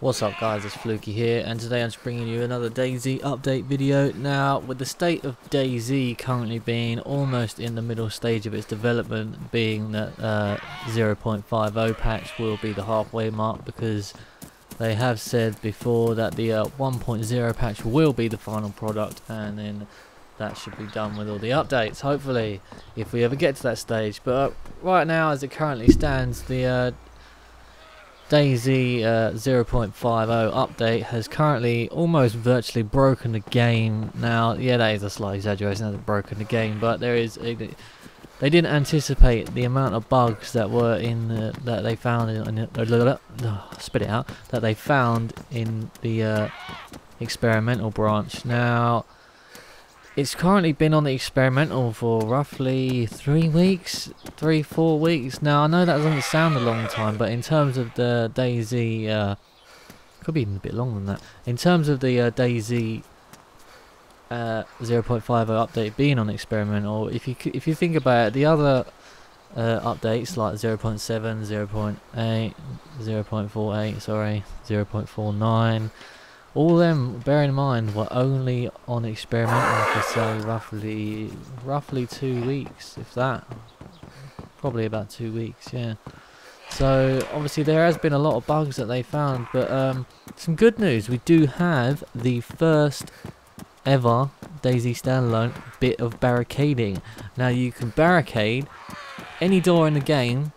What's up guys, it's Fluky here, and today I'm just bringing you another DayZ update video. Now, with the state of DayZ currently being almost in the middle stage of its development, being that 0.50 patch will be the halfway mark, because they have said before that the 1.0 patch will be the final product, and then that should be done with all the updates, hopefully, if we ever get to that stage. But right now, as it currently stands, the DayZ 0.50 update has currently almost virtually broken the game. Now, yeah, that is a slight exaggeration, it hasn't broken the game, but there is they didn't anticipate the amount of bugs that were in that they found spit it out that they found in the experimental branch. Now, it's currently been on the experimental for roughly 3 weeks, 4 weeks. Now, I know that doesn't sound a long time, but in terms of the DayZ, could be even a bit longer than that. In terms of the DayZ 0.50 update being on experimental, if you think about it, the other updates like 0.7, 0.8, 0.48, sorry, 0.49. All them, bear in mind, were only on experimental for say roughly 2 weeks, if that. Probably about 2 weeks, yeah. So obviously there has been a lot of bugs that they found, but some good news. We do have the first ever DayZ standalone bit of barricading. Now, you can barricade any door in the game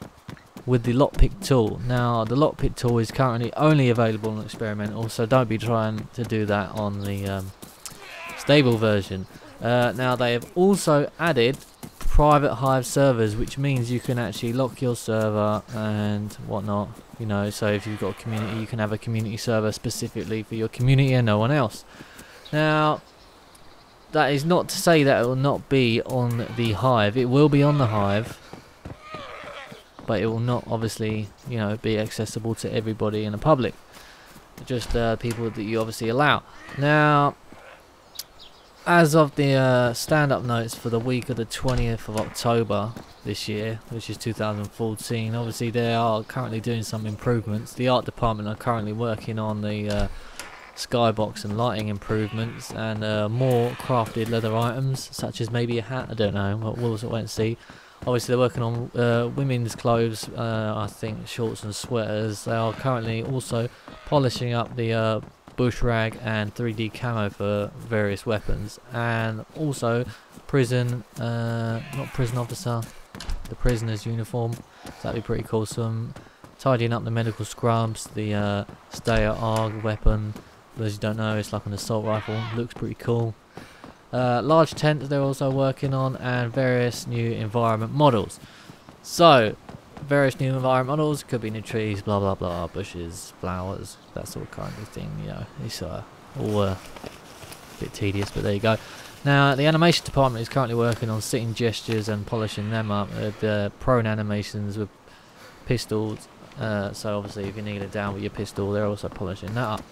with the lockpick tool. Now, the lockpick tool is currently only available on experimental, so don't be trying to do that on the stable version. Now, they have also added private hive servers, which means you can actually lock your server and whatnot, you know. So if you've got a community, you can have a community server specifically for your community and no one else. Now, that is not to say that it will not be on the hive. It will be on the hive, but it will not, obviously, you know, be accessible to everybody in the public, just people that you obviously allow. Now, as of the stand-up notes for the week of the 20th of October this year, which is 2014, obviously they are currently doing some improvements. The art department are currently working on the skybox and lighting improvements, and more crafted leather items, such as maybe a hat. I don't know, we'll wait and see. Obviously they're working on women's clothes, I think shorts and sweaters. They are currently also polishing up the bush rag and 3D camo for various weapons, and also prison, not prison officer, the prisoner's uniform. So that'd be pretty cool. Some tidying up the medical scrubs, the Stayer ARG weapon. For those who don't know, it's like an assault rifle, looks pretty cool. Large tents they're also working on, and various new environment models. So, various new environment models, could be new trees, blah blah blah, bushes, flowers, that sort of kind of thing, you know. It's all a bit tedious, but there you go. Now, the animation department is currently working on sitting gestures and polishing them up, the prone animations with pistols. So obviously if you need it down with your pistol, they're also polishing that up.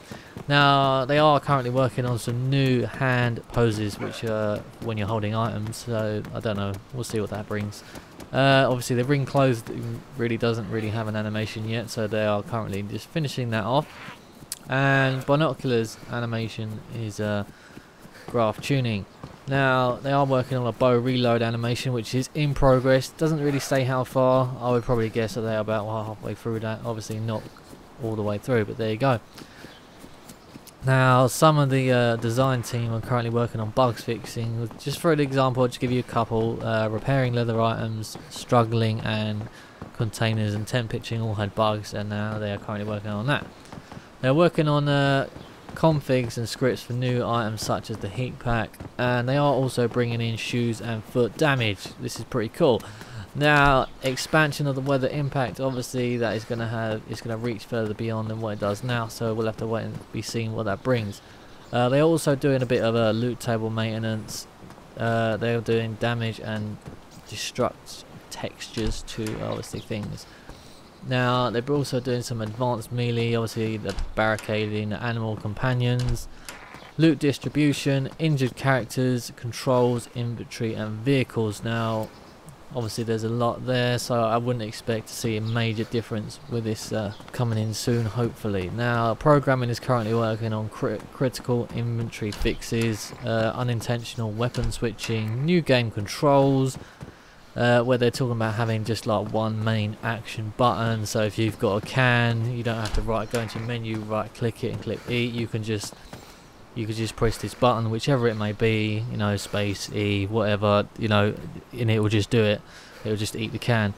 Now, they are currently working on some new hand poses, which are when you're holding items, so I don't know, we'll see what that brings. Obviously the ring clothes doesn't really have an animation yet, so they are currently just finishing that off. And binoculars animation is graph tuning. Now, they are working on a bow reload animation, which is in progress. Doesn't really say how far. I would probably guess that they are about halfway through that. Obviously not all the way through, but there you go. Now, some of the design team are currently working on bugs fixing. Just for an example, I'll just give you a couple. Repairing leather items, struggling, and containers and tent pitching all had bugs, and now they are currently working on that. They're working on configs and scripts for new items such as the heat pack, and they are also bringing in shoes and foot damage. This is pretty cool. Now, expansion of the weather impact, obviously that is going to reach further beyond than what it does now, so we'll have to wait and be seeing what that brings. They're also doing a bit of a loot table maintenance. They're doing damage and destruct textures to obviously things. Now, they're also doing some advanced melee, obviously the barricading, the animal companions, loot distribution, injured characters, controls, inventory and vehicles. Now, Obviously there's a lot there, so I wouldn't expect to see a major difference with this coming in soon, hopefully. Now, programming is currently working on critical inventory fixes, unintentional weapon switching, new game controls, where they're talking about having just like one main action button. So if you've got a can, you don't have to go into your menu, right click it and click eat. You could just press this button, whichever it may be, you know, space, E, whatever, you know, and it will just do it. It will just eat the can.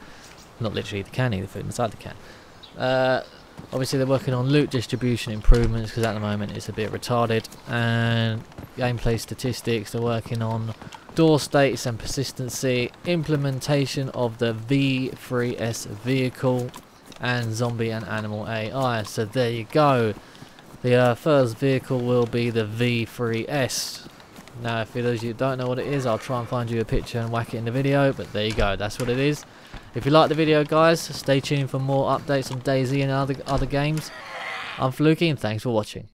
Not literally eat the can, eat the food inside the can. Obviously they're working on loot distribution improvements, because at the moment it's a bit retarded. And gameplay statistics, they're working on door states and persistency, implementation of the V3S vehicle, and zombie and animal AI. So there you go. The first vehicle will be the V3S. Now, for those of you who don't know what it is, I'll try and find you a picture and whack it in the video, but there you go, that's what it is. If you like the video, guys, stay tuned for more updates on DayZ and other games. I'm Fluky, and thanks for watching.